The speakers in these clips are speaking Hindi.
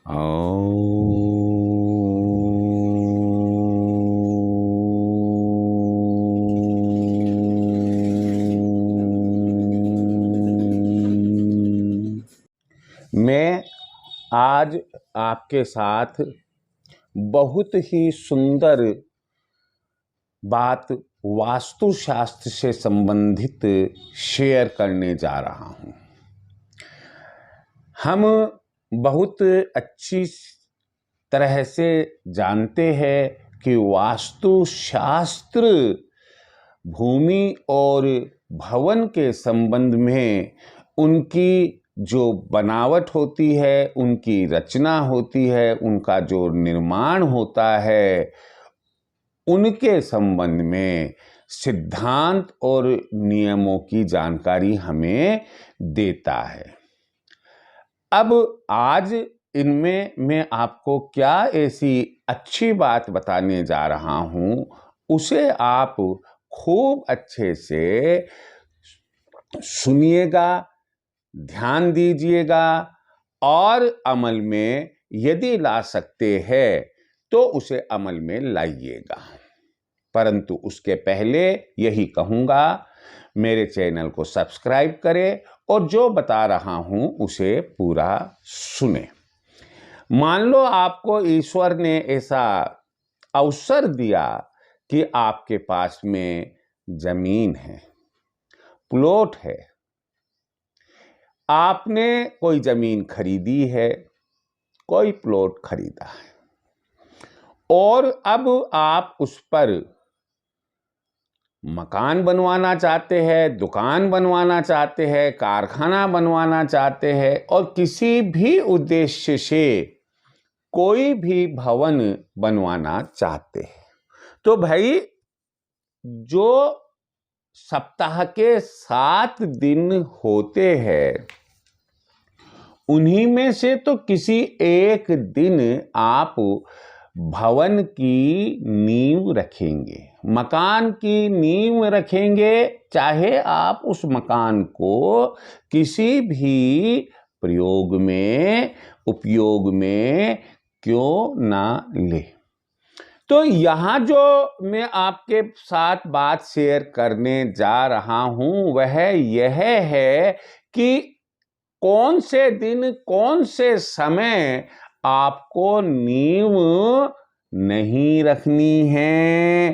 ओ मैं आज आपके साथ बहुत ही सुंदर बात वास्तुशास्त्र से संबंधित शेयर करने जा रहा हूं। हम बहुत अच्छी तरह से जानते हैं कि वास्तुशास्त्र भूमि और भवन के संबंध में उनकी जो बनावट होती है, उनकी रचना होती है, उनका जो निर्माण होता है, उनके संबंध में सिद्धांत और नियमों की जानकारी हमें देता है। अब आज इनमें मैं आपको क्या ऐसी अच्छी बात बताने जा रहा हूं, उसे आप खूब अच्छे से सुनिएगा, ध्यान दीजिएगा और अमल में यदि ला सकते हैं तो उसे अमल में लाइएगा। परंतु उसके पहले यही कहूंगा, मेरे चैनल को सब्सक्राइब करें और जो बता रहा हूं उसे पूरा सुने। मान लो आपको ईश्वर ने ऐसा अवसर दिया कि आपके पास में जमीन है, प्लॉट है, आपने कोई जमीन खरीदी है, कोई प्लॉट खरीदा है और अब आप उस पर मकान बनवाना चाहते हैं, दुकान बनवाना चाहते हैं, कारखाना बनवाना चाहते हैं और किसी भी उद्देश्य से कोई भी भवन बनवाना चाहते हैं। तो भाई जो सप्ताह के 7 दिन होते हैं, उन्हीं में से तो किसी एक दिन आप भवन की नींव रखेंगे, मकान की नींव रखेंगे, चाहे आप उस मकान को किसी भी प्रयोग में, उपयोग में क्यों ना ले। तो यहाँ जो मैं आपके साथ बात शेयर करने जा रहा हूं वह यह है कि कौन से दिन, कौन से समय आपको नींव नहीं रखनी है।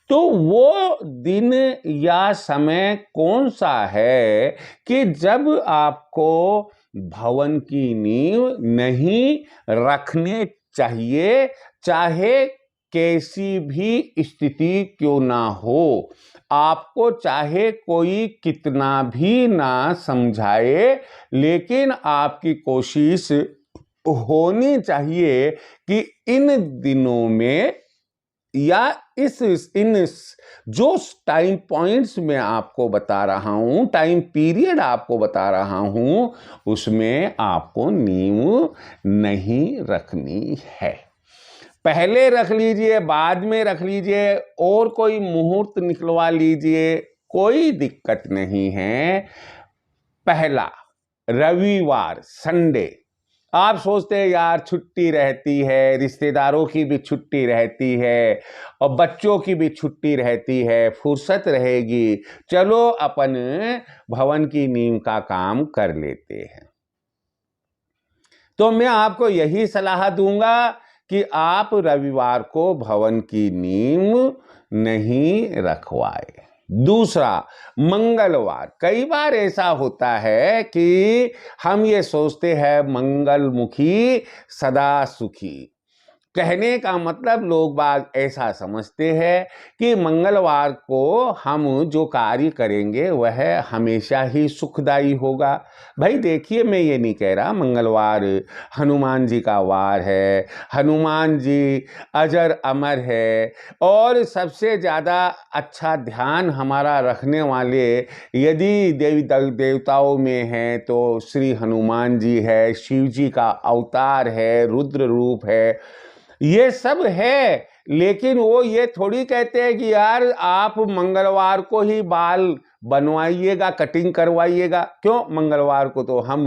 तो वो दिन या समय कौन सा है कि जब आपको भवन की नींव नहीं रखने चाहिए, चाहे कैसी भी स्थिति क्यों ना हो, आपको चाहे कोई कितना भी ना समझाए, लेकिन आपकी कोशिश होनी चाहिए कि इन दिनों में या इन जो टाइम पॉइंट्स में आपको बता रहा हूं, टाइम पीरियड आपको बता रहा हूं, उसमें आपको नींव नहीं रखनी है। पहले रख लीजिए, बाद में रख लीजिए, और कोई मुहूर्त निकलवा लीजिए, कोई दिक्कत नहीं है। पहला रविवार, संडे, आप सोचते हैं यार छुट्टी रहती है, रिश्तेदारों की भी छुट्टी रहती है और बच्चों की भी छुट्टी रहती है, फुर्सत रहेगी, चलो अपन भवन की नींव का काम कर लेते हैं। तो मैं आपको यही सलाह दूंगा कि आप रविवार को भवन की नींव नहीं रखवाए। दूसरा, मंगलवार। कई बार ऐसा होता है कि हम ये सोचते हैं मंगलमुखी सदा सुखी। कहने का मतलब लोग बाग ऐसा समझते हैं कि मंगलवार को हम जो कार्य करेंगे वह हमेशा ही सुखदायी होगा। भाई देखिए, मैं ये नहीं कह रहा, मंगलवार हनुमान जी का वार है, हनुमान जी अजर अमर है और सबसे ज़्यादा अच्छा ध्यान हमारा रखने वाले यदि देवी देवताओं में हैं तो श्री हनुमान जी है, शिव जी का अवतार है, रुद्र रूप है, ये सब है। लेकिन वो ये थोड़ी कहते हैं कि यार आप मंगलवार को ही बाल बनवाइएगा, कटिंग करवाइएगा। क्यों? मंगलवार को तो हम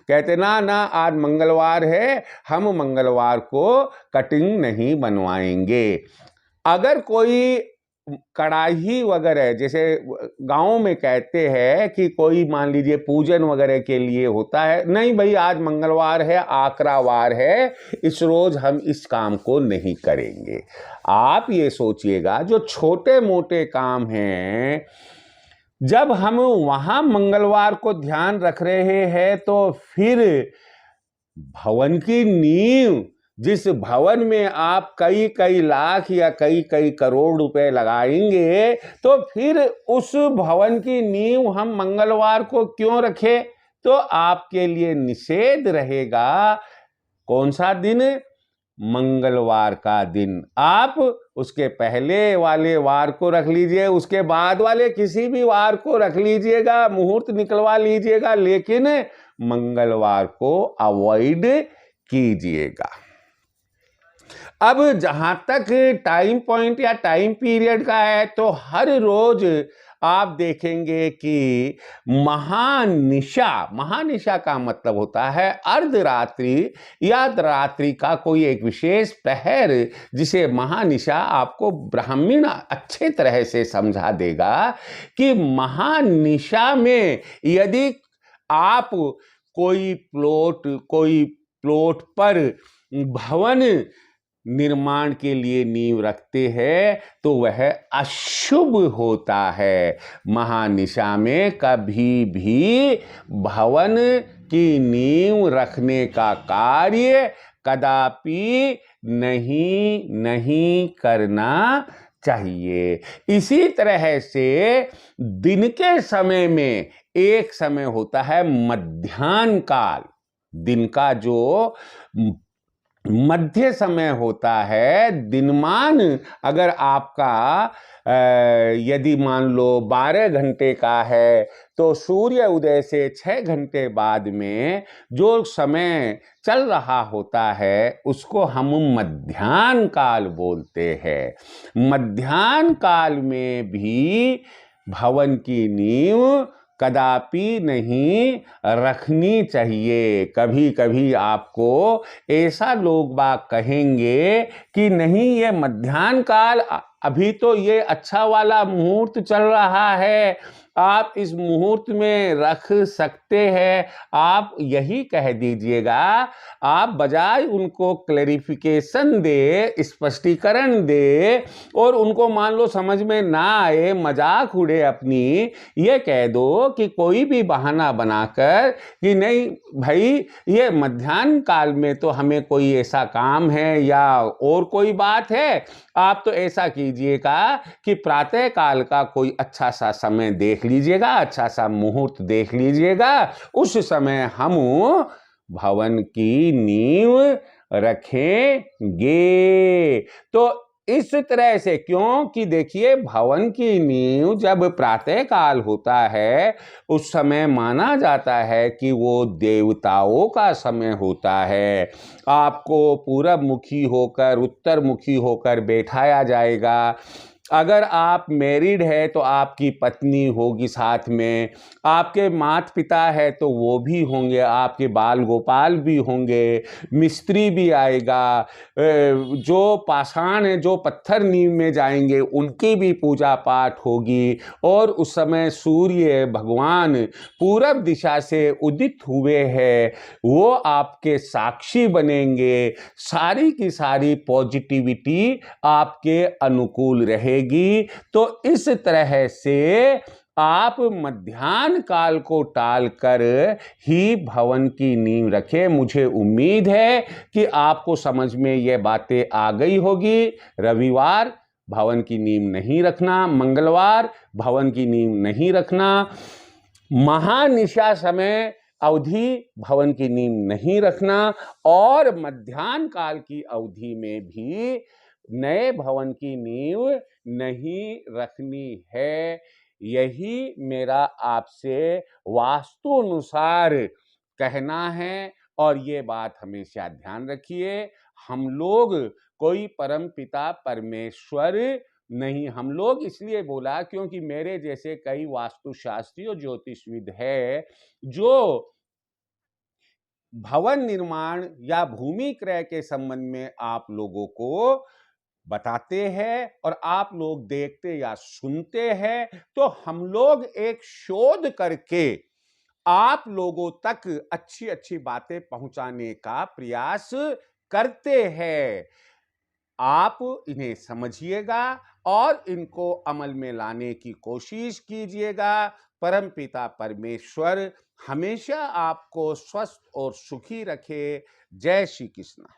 कहते ना ना आज मंगलवार है, हम मंगलवार को कटिंग नहीं बनवाएंगे। अगर कोई कड़ाही वगैरह, जैसे गांव में कहते हैं कि कोई मान लीजिए पूजन वगैरह के लिए होता है, नहीं भाई आज मंगलवार है, आकरावार है, इस रोज हम इस काम को नहीं करेंगे। आप ये सोचिएगा जो छोटे मोटे काम हैं, जब हम वहां मंगलवार को ध्यान रख रहे हैं तो फिर भवन की नींव, जिस भवन में आप कई कई लाख या कई कई करोड़ रुपए लगाएंगे, तो फिर उस भवन की नींव हम मंगलवार को क्यों रखें? तो आपके लिए निषेध रहेगा। कौन सा दिन? मंगलवार का दिन। आप उसके पहले वाले वार को रख लीजिए, उसके बाद वाले किसी भी वार को रख लीजिएगा, मुहूर्त निकलवा लीजिएगा, लेकिन मंगलवार को अवॉइड कीजिएगा। अब जहां तक टाइम पॉइंट या टाइम पीरियड का है, तो हर रोज आप देखेंगे कि महानिशा, महानिशा का मतलब होता है अर्धरात्रि या रात्रि का कोई एक विशेष पहर, जिसे महानिशा आपको ब्राह्मण अच्छे तरह से समझा देगा कि महानिशा में यदि आप कोई प्लॉट पर भवन निर्माण के लिए नींव रखते हैं तो वह अशुभ होता है। महानिशा में कभी भी भवन की नींव रखने का कार्य कदापि नहीं करना चाहिए। इसी तरह से दिन के समय में एक समय होता है मध्याह्न काल। दिन का जो मध्य समय होता है, दिनमान अगर आपका यदि मान लो 12 घंटे का है, तो सूर्य उदय से 6 घंटे बाद में जो समय चल रहा होता है उसको हम मध्याह्न काल बोलते हैं। मध्याह्न काल में भी भवन की नींव कदापि नहीं रखनी चाहिए। कभी कभी आपको ऐसा लोग बाग कहेंगे कि नहीं ये मध्याह्न काल, अभी तो ये अच्छा वाला मुहूर्त चल रहा है, आप इस मुहूर्त में रख सकते हैं। आप यही कह दीजिएगा, आप बजाय उनको क्लैरिफिकेशन दे, स्पष्टीकरण दे, और उनको मान लो समझ में ना आए, मजाक उड़े अपनी, ये कह दो कि कोई भी बहाना बनाकर कि नहीं भाई ये मध्याह्न काल में तो हमें कोई ऐसा काम है या और कोई बात है, आप तो ऐसा कीजिएगा कि प्रातः काल का कोई अच्छा सा समय देख लीजिएगा, अच्छा सा मुहूर्त देख लीजिएगा, उस समय हम भवन की नींव रखेंगे। तो इस तरह से, क्योंकि देखिए भवन की नींव जब प्रातः काल होता है उस समय माना जाता है कि वो देवताओं का समय होता है। आपको पूरब मुखी होकर, उत्तर मुखी होकर बैठाया जाएगा। अगर आप मैरिड है तो आपकी पत्नी होगी साथ में, आपके माता पिता है तो वो भी होंगे, आपके बाल गोपाल भी होंगे, मिस्त्री भी आएगा, जो पाषाण है, जो पत्थर नींव में जाएंगे उनकी भी पूजा पाठ होगी। और उस समय सूर्य भगवान पूरब दिशा से उदित हुए हैं, वो आपके साक्षी बनेंगे। सारी की सारी पॉजिटिविटी आपके अनुकूल रहेगी। तो इस तरह से आप मध्याह्न काल को टालकर ही भवन की नींव रखें। मुझे उम्मीद है कि आपको समझ में ये बातें आ गई होगी। रविवार भवन की नींव नहीं रखना, मंगलवार भवन की नींव नहीं रखना, महानिशा समय अवधि भवन की नींव नहीं रखना, और मध्याह्न काल की अवधि में भी नए भवन की नींव नहीं रखनी है। यही मेरा आपसे वास्तु अनुसार कहना है और ये बात हमेशा ध्यान रखिए, हम लोग कोई परम पिता परमेश्वर नहीं। हम लोग इसलिए बोला क्योंकि मेरे जैसे कई वास्तुशास्त्री और ज्योतिषविद है जो भवन निर्माण या भूमि क्रय के संबंध में आप लोगों को बताते हैं और आप लोग देखते या सुनते हैं, तो हम लोग एक शोध करके आप लोगों तक अच्छी अच्छी बातें पहुंचाने का प्रयास करते हैं। आप इन्हें समझिएगा और इनको अमल में लाने की कोशिश कीजिएगा। परमपिता परमेश्वर हमेशा आपको स्वस्थ और सुखी रखे। जय श्री कृष्ण।